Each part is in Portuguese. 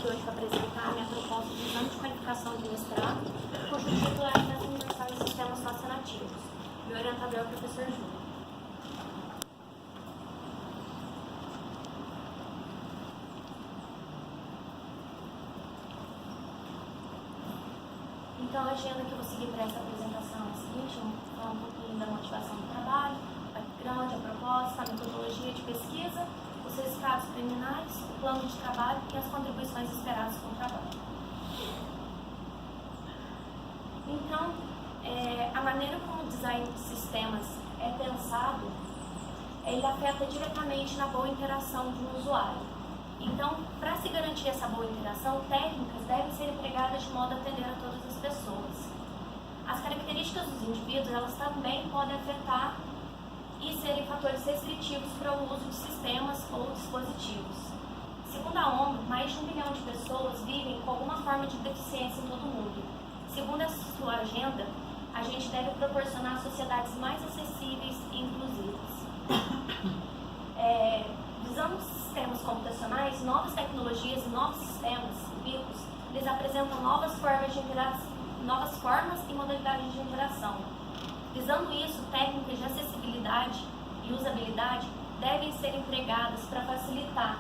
aqui hoje para apresentar a minha proposta de exame de qualificação de mestrado, cujo título é Acesso Universal em Sistemas Socionativos. Meu orientador é o professor Júlio. Então, a agenda que eu vou seguir para essa apresentação é a seguinte: falar um pouquinho da motivação do trabalho, o background, a proposta, a metodologia de pesquisa, os resultados preliminares, o plano de trabalho e as contribuições esperadas com o trabalho. Então, a maneira como o design de sistemas é pensado, ele afeta diretamente na boa interação de um usuário. Então, para se garantir essa boa interação, técnicas devem ser empregadas de modo a atender a todas as pessoas. As características dos indivíduos, elas também podem afetar e serem fatores restritivos para o uso de sistemas ou dispositivos. Segundo a ONU, mais de 1 bilhão de pessoas vivem com alguma forma de deficiência em todo o mundo. Segundo a sua agenda, a gente deve proporcionar sociedades mais acessíveis e inclusivas. Visando sistemas computacionais, novas tecnologias e novos sistemas vivos, eles apresentam novas formas e modalidades de interação. Visando isso, técnicas de acessibilidade e usabilidade devem ser empregadas para facilitar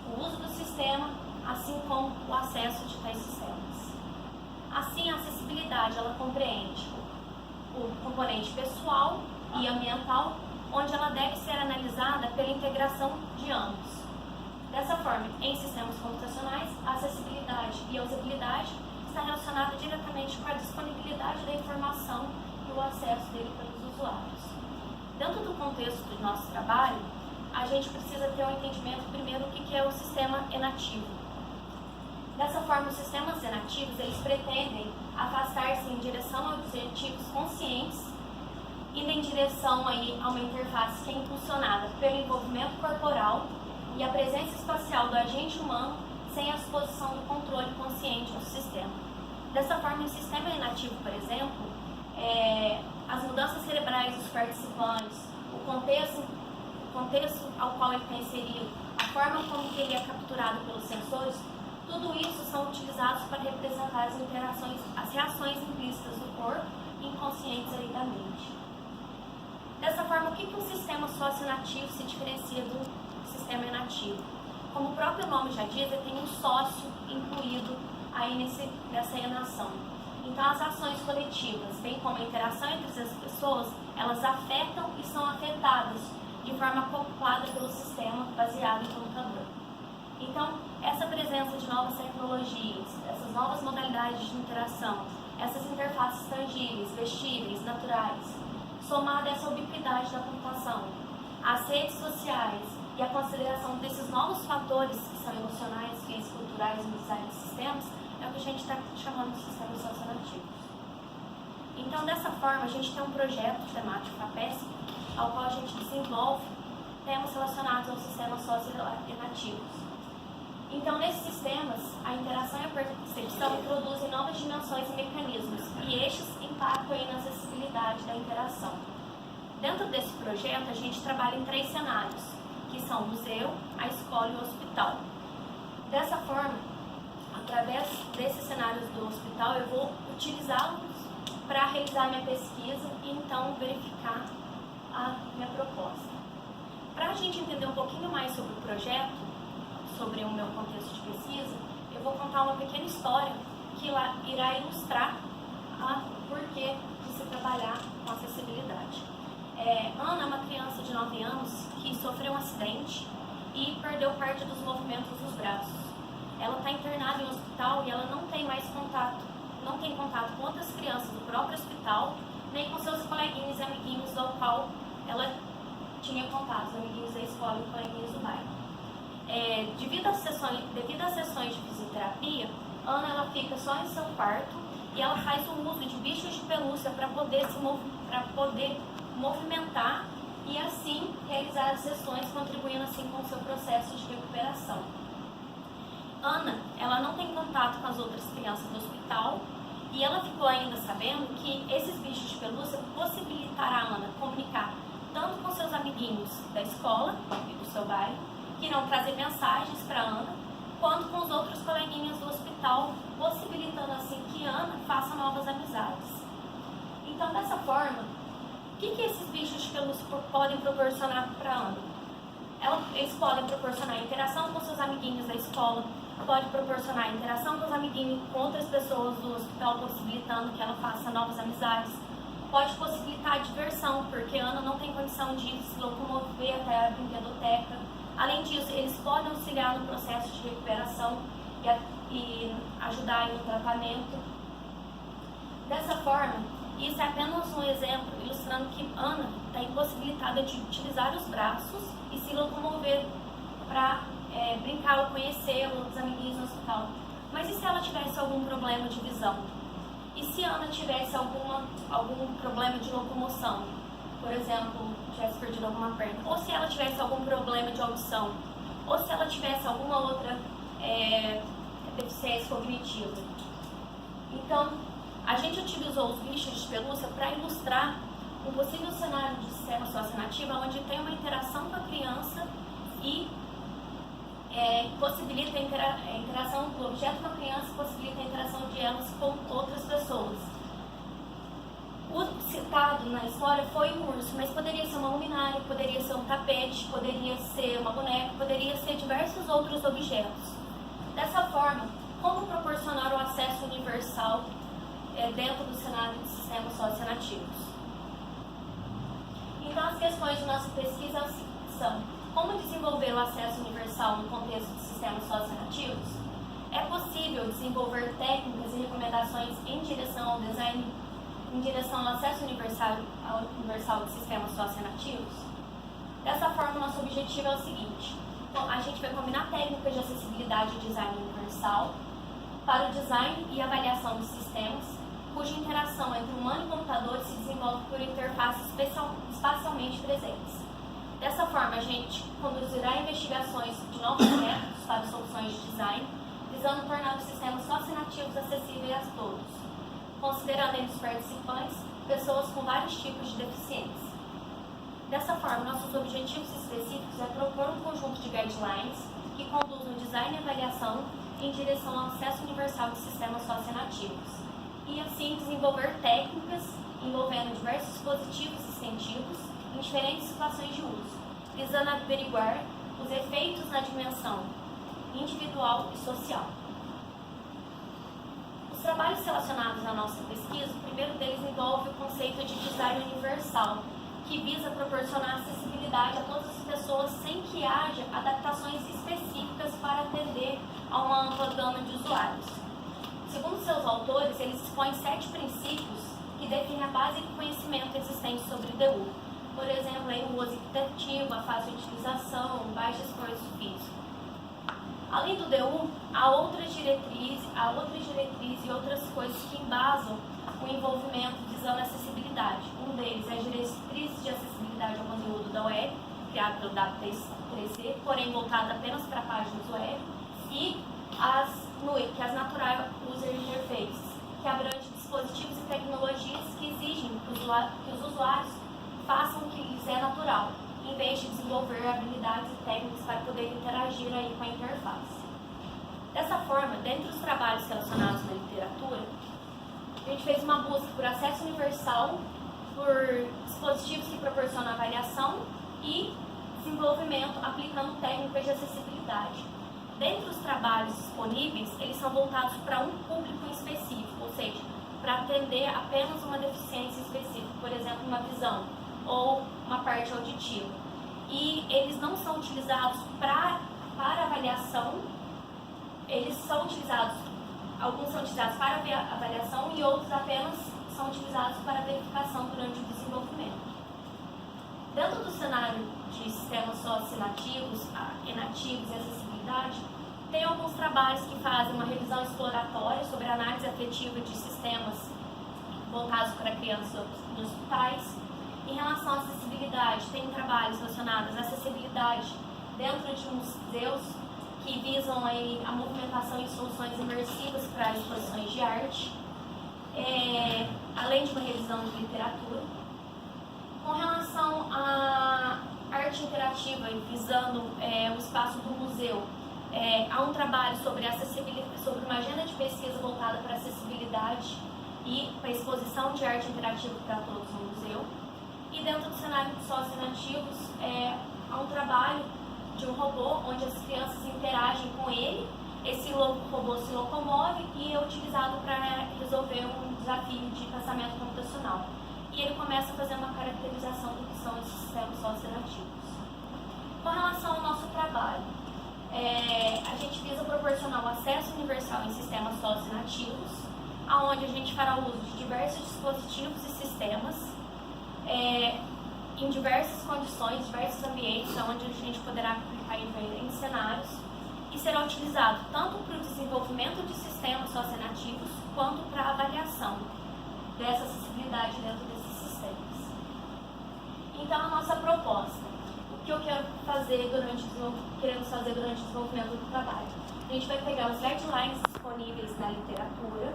o uso do sistema, assim como o acesso de tais sistemas. Assim, a acessibilidade ela compreende o componente pessoal e ambiental, onde ela deve ser analisada pela integração de ambos. Dessa forma, em sistemas computacionais, a acessibilidade e a usabilidade está relacionada diretamente com a disponibilidade da informação e o acesso dele pelos usuários. Dentro do contexto do nosso trabalho, a gente precisa ter um entendimento primeiro do que é o sistema enativo. Dessa forma, os sistemas enativos, eles pretendem afastar-se em direção a objetivos conscientes, indo em direção aí a uma interface que é impulsionada pelo envolvimento corporal e a presença espacial do agente humano sem a suposição do controle consciente do sistema. Dessa forma, em sistema inativo, por exemplo, as mudanças cerebrais dos participantes, o contexto ao qual ele está inserido, a forma como ele é capturado pelos sensores, tudo isso são utilizados para representar as reações implícitas do corpo e inconscientes aí da mente. Dessa forma, o que um sistema socio-nativo se diferencia do sistema inativo? Como o próprio nome já diz, ele tem um sócio incluído aí nessa enação. Então, as ações coletivas, bem como a interação entre as pessoas, elas afetam e são afetadas de forma acoplada pelo sistema baseado em computador. Então, essa presença de novas tecnologias, essas novas modalidades de interação, essas interfaces tangíveis, vestíveis, naturais, somada a essa ubiquidade da computação, as redes sociais e a consideração desses novos fatores que são emocionais, físicos, culturais no design de sistemas, é o que a gente está chamando de sistemas socionativos. Então, dessa forma, a gente tem um projeto temático FAPESP, ao qual a gente desenvolve temas relacionados aos sistemas socionativos. Então, nesses sistemas, a interação e a percepção introduzem novas dimensões e mecanismos, e estes impactam aí na acessibilidade da interação. Dentro desse projeto, a gente trabalha em 3 cenários, que são o museu, a escola e o hospital. Dessa forma, através desses cenários do hospital, eu vou utilizá-los para realizar minha pesquisa e então verificar a minha proposta. Para a gente entender um pouquinho mais sobre o projeto, sobre o meu contexto de pesquisa, eu vou contar uma pequena história que irá ilustrar o porquê de se trabalhar com acessibilidade. Ana é uma criança de 9 anos que sofreu um acidente e perdeu parte dos movimentos dos braços. Ela está internada em um hospital e ela não tem mais contato, não tem contato com outras crianças do próprio hospital, nem com seus coleguinhas e amiguinhos do qual ela tinha contato, os amiguinhos da escola e coleguinhas do bairro. Devido às sessões de fisioterapia, Ana ela fica só em seu quarto e ela faz o uso de bichos de pelúcia para poder movimentar e assim realizar as sessões, contribuindo assim com o seu processo de recuperação. Ana, ela não tem contato com as outras crianças do hospital e ela ficou ainda sabendo que esses bichos de pelúcia possibilitará a Ana comunicar tanto com seus amiguinhos da escola e do seu bairro, que irão trazer mensagens para Ana, quanto com os outros coleguinhas do hospital, possibilitando assim que Ana faça novas amizades. Então, dessa forma, o que esses bichos de pelúcia podem proporcionar para Ana? Eles podem proporcionar interação com seus amiguinhos da escola, pode proporcionar interação com os amiguinhos, com outras pessoas do hospital, possibilitando que ela faça novas amizades. Pode possibilitar diversão, porque Ana não tem condição de se locomover até a brinquedoteca. Além disso, eles podem auxiliar no processo de recuperação e ajudar no tratamento. Dessa forma, isso é apenas um exemplo ilustrando que Ana está impossibilitada de utilizar os braços e se locomover para brincar ou conhecer outros amiguinhos no hospital. Mas e se ela tivesse algum problema de visão? E se Ana tivesse algum problema de locomoção? Por exemplo, tivesse perdido alguma perna? Ou se ela tivesse algum problema de audição? Ou se ela tivesse alguma outra deficiência cognitiva? Então, a gente utilizou os bichos de pelúcia para ilustrar um possível cenário de sistema socioafetivo onde tem uma interação com a criança e possibilita a interação do objeto com a criança e possibilita a interação de elas com outras pessoas. O citado na história foi um urso, mas poderia ser uma luminária, poderia ser um tapete, poderia ser uma boneca, poderia ser diversos outros objetos. Dessa forma, como proporcionar o acesso universal dentro do cenário de sistemas socioafetivos? Então, as questões de nossa pesquisa são: como desenvolver o acesso universal no contexto de sistemas socioafetivos? É possível desenvolver técnicas e recomendações em direção ao design, em direção ao acesso universal de sistemas socioafetivos? Dessa forma, nosso objetivo é o seguinte: então, a gente vai combinar técnicas de acessibilidade e design universal para o design e avaliação de sistemas, cuja interação entre humano e computador se desenvolve por interfaces espacialmente presentes. Dessa forma, a gente conduzirá investigações de novos métodos para soluções de design, visando tornar os sistemas socioafetivos acessíveis a todos, considerando entre os participantes pessoas com vários tipos de deficiência. Dessa forma, nossos objetivos específicos é propor um conjunto de guidelines que conduzam o design e avaliação em direção ao acesso universal de sistemas socioafetivos, e assim desenvolver técnicas envolvendo diversos dispositivos extensivos em diferentes situações de uso, visando averiguar os efeitos na dimensão individual e social. Os trabalhos relacionados à nossa pesquisa, o primeiro deles envolve o conceito de design universal, que visa proporcionar acessibilidade a todas as pessoas sem que haja adaptações específicas para atender a uma ampla gama de usuários. Segundo seus autores, eles expõem 7 princípios que definem a base de conhecimento existente sobre o DU. Por exemplo, o uso equitativo, a fácil utilização, baixo esforço físico. Além do DU, há outras diretrizes e outras coisas que embasam o envolvimento visando a acessibilidade. Um deles é a diretriz de acessibilidade ao conteúdo da web, criado pelo W3C, porém voltada apenas para páginas web, e as NUI, que é as Natural User Interfaces, que abrange dispositivos e tecnologias que exigem que os usuários façam o que lhes é natural, em vez de desenvolver habilidades e técnicas para poder interagir aí com a interface. Dessa forma, dentre os trabalhos relacionados na literatura, a gente fez uma busca por acesso universal, por dispositivos que proporcionam avaliação e desenvolvimento aplicando técnicas de acessibilidade. Dentre os trabalhos disponíveis, eles são voltados para um público específico, ou seja, para atender apenas uma deficiência específica, por exemplo, uma visão ou uma parte auditiva. E eles não são utilizados para avaliação, alguns são utilizados para avaliação e outros apenas são utilizados para verificação durante o desenvolvimento. Dentro do cenário de sistemas socioinativos, inativos e acessibilidade, tem alguns trabalhos que fazem uma revisão exploratória sobre a análise afetiva de sistemas voltados para crianças em hospitais. Em relação à acessibilidade, tem trabalhos relacionados à acessibilidade dentro de museus que visam aí a movimentação e soluções imersivas para exposições de arte, além de uma revisão de literatura. Com relação à arte interativa, visando o espaço do museu, Há um trabalho sobre acessibilidade, sobre uma agenda de pesquisa voltada para acessibilidade e para exposição de arte interativa para todos no museu. E dentro do cenário de sócios nativos, há um trabalho de um robô onde as crianças interagem com ele. Esse robô se locomove e é utilizado para resolver um desafio de pensamento computacional. E ele começa a fazer uma caracterização do que são esses sistemas socionativos. Com relação ao nosso trabalho, a gente visa proporcionar o acesso universal em sistemas socionativos, onde a gente fará uso de diversos dispositivos e sistemas, em diversas condições, diversos ambientes, onde a gente poderá aplicar em diferentes cenários, e será utilizado tanto para o desenvolvimento de sistemas socionativos, quanto para a avaliação dessa acessibilidade dentro desses sistemas. Então, a nossa proposta, o que eu quero fazer queremos fazer durante o desenvolvimento do trabalho? A gente vai pegar os guidelines disponíveis na literatura,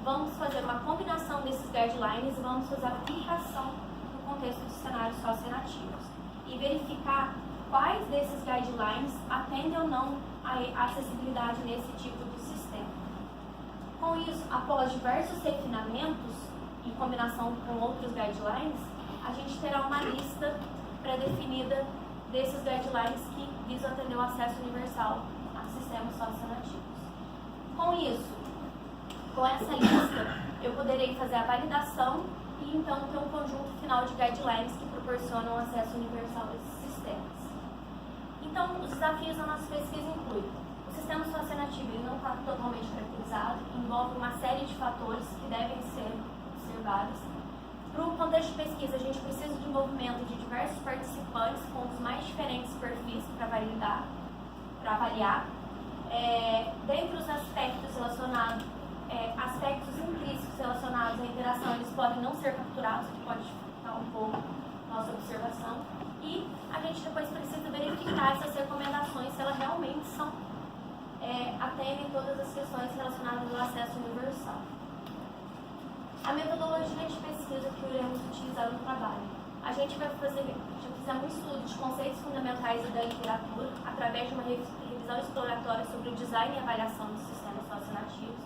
vamos fazer uma combinação desses guidelines e vamos fazer a aplicação no contexto de cenários socionativos e verificar quais desses guidelines atendem ou não a acessibilidade nesse tipo de sistema. Com isso, após diversos refinamentos em combinação com outros guidelines, a gente terá uma lista pré-definida desses guidelines que visam atender o acesso universal a sistemas socionativos. Com isso, com essa lista, eu poderei fazer a validação e então ter um conjunto final de guidelines que proporcionam acesso universal a esses sistemas. Então, os desafios da nossa pesquisa incluem: o sistema socionativo ele não está totalmente caracterizado, envolve uma série de fatores que devem ser observados. Para o contexto de pesquisa, a gente precisa de envolvimento de diversos participantes com os mais diferentes perfis para avaliar. Dentre os aspectos relacionados, aspectos implícitos relacionados à interação, eles podem não ser capturados, que pode dificultar um pouco a nossa observação. E a gente depois precisa verificar essas recomendações, se elas realmente atendem todas as questões relacionadas ao acesso universal. A metodologia de pesquisa que iremos utilizar no trabalho. A gente vai fazer um estudo de conceitos fundamentais da literatura, através de uma revisão exploratória sobre o design e avaliação dos sistemas socionativos.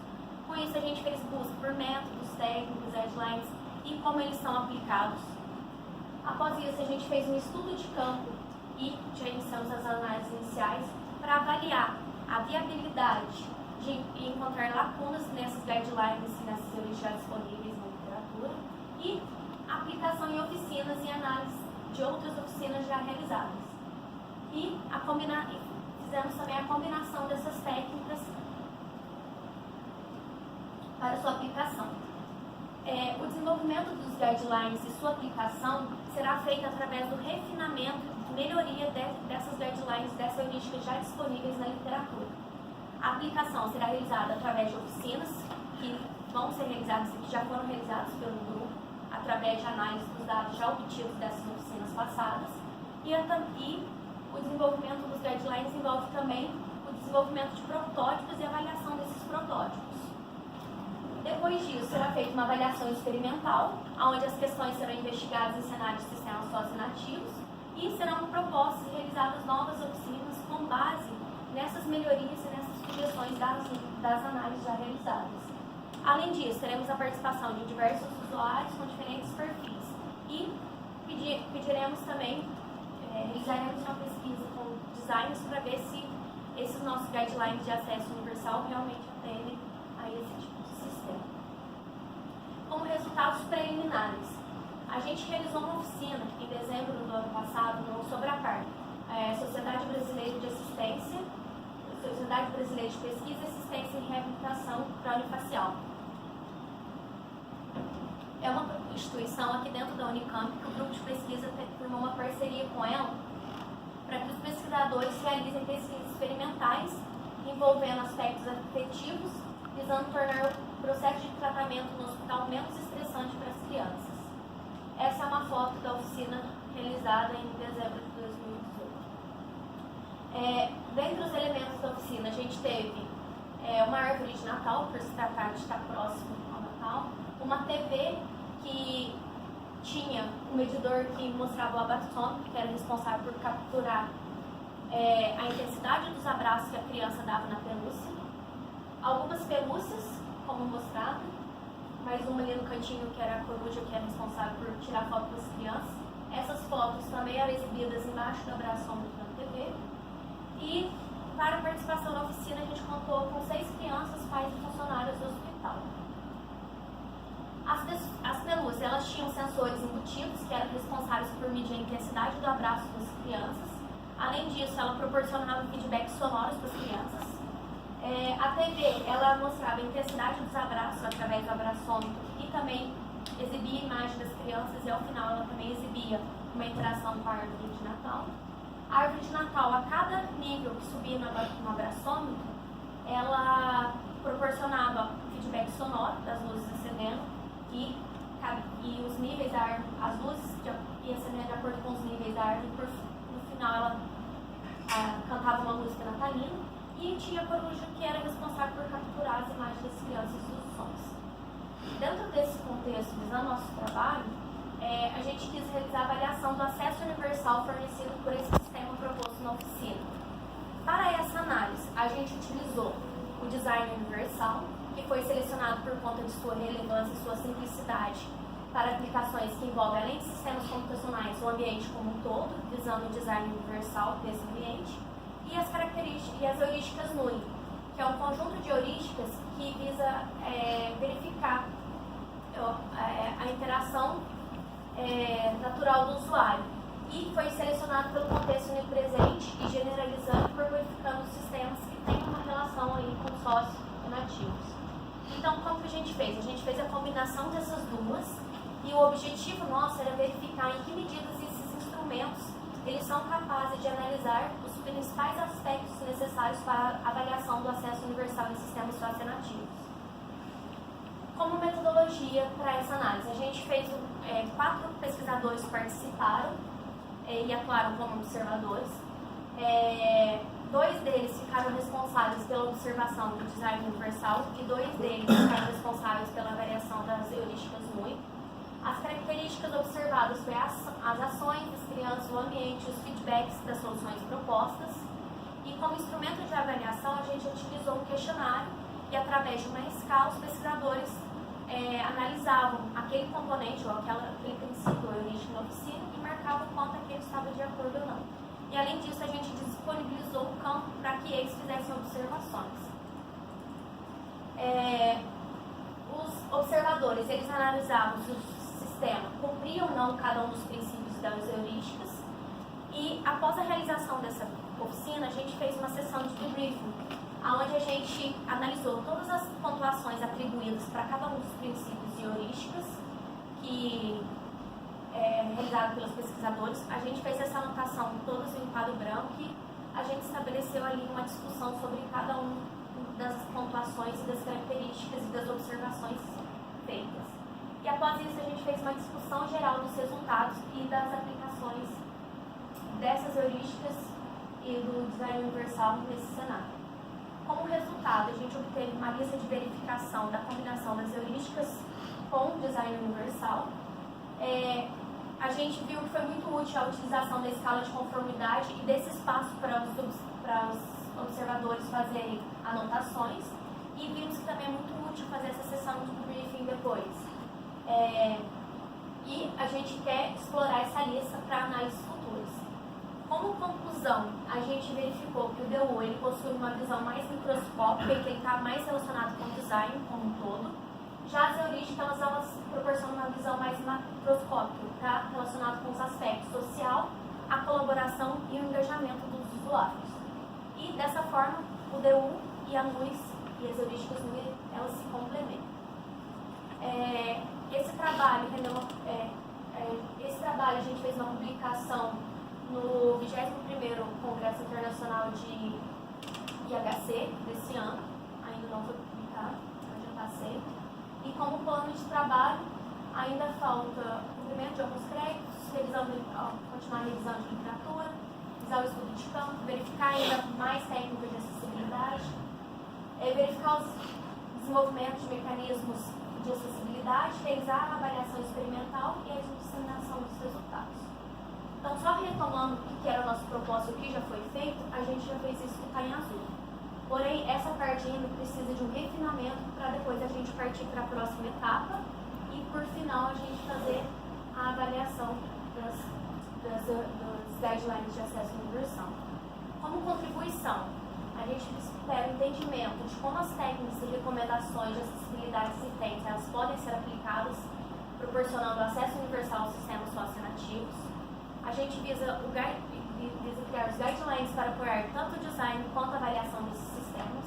Com isso, a gente fez busca por métodos, técnicos, guidelines e como eles são aplicados. Após isso, a gente fez um estudo de campo e já iniciamos as análises iniciais para avaliar a viabilidade de encontrar lacunas nesses guidelines e nessas teorias já disponíveis na literatura e aplicação em oficinas e análise de outras oficinas já realizadas. E fizemos também a combinação dessas técnicas para sua aplicação. O desenvolvimento dos guidelines e sua aplicação será feita através do refinamento e melhoria dessas guidelines, dessas heurísticas já disponíveis na literatura. A aplicação será realizada através de oficinas que vão ser realizadas e que já foram realizadas pelo grupo, através de análise dos dados já obtidos dessas oficinas passadas. E o desenvolvimento dos guidelines envolve também o desenvolvimento de protótipos e avaliação desses protótipos. Depois disso, será feita uma avaliação experimental, onde as questões serão investigadas em cenários de sistemas socionativos e serão propostas e realizadas novas oficinas com base nessas melhorias e nessas sugestões das análises já realizadas. Além disso, teremos a participação de diversos usuários com diferentes perfis e pediremos também, realizaremos uma pesquisa com designers para ver se esses nossos guidelines de acesso universal realmente atendem a esse tipo de sistema. Como resultados preliminares, a gente realizou uma oficina em dezembro do ano passado sobre a CAR, Sociedade Brasileira de Assistência, Sociedade Brasileira de Pesquisa, Assistência e Reabilitação Craniofacial. É uma instituição aqui dentro da Unicamp que o grupo de pesquisa firmou uma parceria com ela para que os pesquisadores realizem pesquisas experimentais envolvendo aspectos afetivos, visando tornar o processo de tratamento no hospital menos estressante para as crianças. Essa é uma foto da oficina realizada em dezembro de 2018. Dentre os elementos da oficina, a gente teve uma árvore de Natal, por se tratar de estar próximo ao Natal, uma TV que tinha um medidor que mostrava o abatômetro, que era responsável por capturar a intensidade do dos abraços que a criança dava na pelúcia. Algumas pelúcias, como mostrado, mais uma ali no cantinho que era a coruja, que era responsável por tirar foto das crianças. Essas fotos também eram exibidas embaixo do abraçômetro na TV. E para a participação na oficina, a gente contou com 6 crianças, pais e funcionários do hospital. As pelúcias, elas tinham sensores embutidos, que eram responsáveis por medir a intensidade do abraço das crianças. Além disso, ela proporcionava feedbacks sonoros para as crianças. A TV, ela mostrava a intensidade dos abraços através do abraçômetro e também exibia a imagem das crianças, e ao final ela também exibia uma interação com a árvore de Natal. A árvore de Natal, a cada nível que subia no abraçômetro, ela proporcionava feedback sonoro das luzes acendendo e os níveis da árvore, as luzes iam acendendo de acordo com os níveis da árvore. No final ela cantava uma música natalina. E tinha a coruja, que era responsável por capturar as imagens das crianças e os sons. Dentro desse contexto, visando nosso trabalho, a gente quis realizar a avaliação do acesso universal fornecido por esse sistema proposto na oficina. Para essa análise, a gente utilizou o design universal, que foi selecionado por conta de sua relevância e sua simplicidade para aplicações que envolvem, além de sistemas computacionais, o ambiente como um todo, visando o design universal desse ambiente. E as características e as heurísticas NUI, que é um conjunto de heurísticas que visa verificar a interação natural do usuário, e foi selecionado pelo contexto onipresente e generalizando por verificando sistemas que têm uma relação aí com sócios nativos. Então, como que a gente fez? A gente fez a combinação dessas duas, e o objetivo nosso era verificar em que medidas esses instrumentos eles são capazes de analisar os principais aspectos necessários para a avaliação do acesso universal em sistemas socionativos. Como metodologia para essa análise, a gente fez 4 pesquisadores participaram e atuaram como observadores. 2 deles ficaram responsáveis pela observação do design universal e 2 deles ficaram responsáveis pela avaliação das heurísticas NUI. As características observadas foram as ações das crianças, o ambiente, os feedbacks das soluções propostas. E como instrumento de avaliação, a gente utilizou um questionário e, através de uma escala, os pesquisadores analisavam aquele componente ou aquele princípio heurístico na oficina e marcavam o quanto aquele estava de acordo ou não. E, além disso, a gente disponibilizou o campo para que eles fizessem observações. Os observadores, eles analisavam se o sistema cumpria ou não cada um dos princípios das heurísticas, e após a realização dessa oficina, a gente fez uma sessão de debriefing, onde a gente analisou todas as pontuações atribuídas para cada um dos princípios e heurísticas que realizado pelos pesquisadores. A gente fez essa anotação todas em um quadro branco e a gente estabeleceu ali uma discussão sobre cada um das pontuações e das características e das observações feitas. E após isso a gente fez uma discussão geral dos resultados e das aplicações dessas heurísticas e do design universal nesse cenário. Como resultado, a gente obteve uma lista de verificação da combinação das heurísticas com o design universal. A gente viu que foi muito útil a utilização da escala de conformidade e desse espaço para os observadores fazerem anotações, e vimos que também é muito útil fazer essa sessão de briefing depois. E a gente quer explorar essa lista para análises futuras. Como conclusão, a gente verificou que o DU ele possui uma visão mais microscópica e que ele está mais relacionado com o design como um todo. Já as heurísticas, elas proporcionam uma visão mais macroscópica, tá? Relacionado com os aspectos social, a colaboração e o engajamento dos usuários. E dessa forma, o DU e a NUIS e as heurísticas NUI, elas se complementam. Esse trabalho a gente fez uma publicação no 21º Congresso Internacional de IHC desse ano, ainda não foi publicado, eu já passei. E como plano de trabalho, ainda falta cumprimento de alguns créditos, continuar revisando de literatura, realizar o estudo de campo, verificar ainda mais técnicas de acessibilidade, verificar os desenvolvimentos de mecanismos de acessibilidade, realizar a avaliação experimental e a disseminação dos resultados. Então, só retomando o que era o nosso propósito, o que já foi feito, a gente já fez isso que está em azul. Porém, essa parte ainda precisa de um refinamento para depois a gente partir para a próxima etapa e, por final, a gente fazer a avaliação dos guidelines de acesso universal. Como contribuição, a gente espera o entendimento de como as técnicas e recomendações de acessibilidade existentes elas podem ser aplicadas, proporcionando acesso universal aos sistemas socionativos. A gente visa criar os guidelines para apoiar tanto o design quanto a avaliação desses sistemas,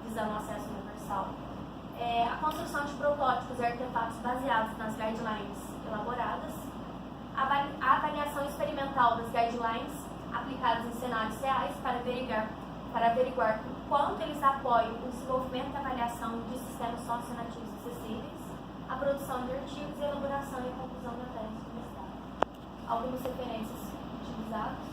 visando o acesso universal. A construção de protótipos e artefatos baseados nas guidelines elaboradas. A avaliação experimental das guidelines aplicadas em cenários reais para averiguar o quanto eles apoiam o desenvolvimento e avaliação de sistemas socionativos acessíveis, a produção de artigos e a elaboração e a conclusão da tese de mestrado. Algumas referências utilizadas.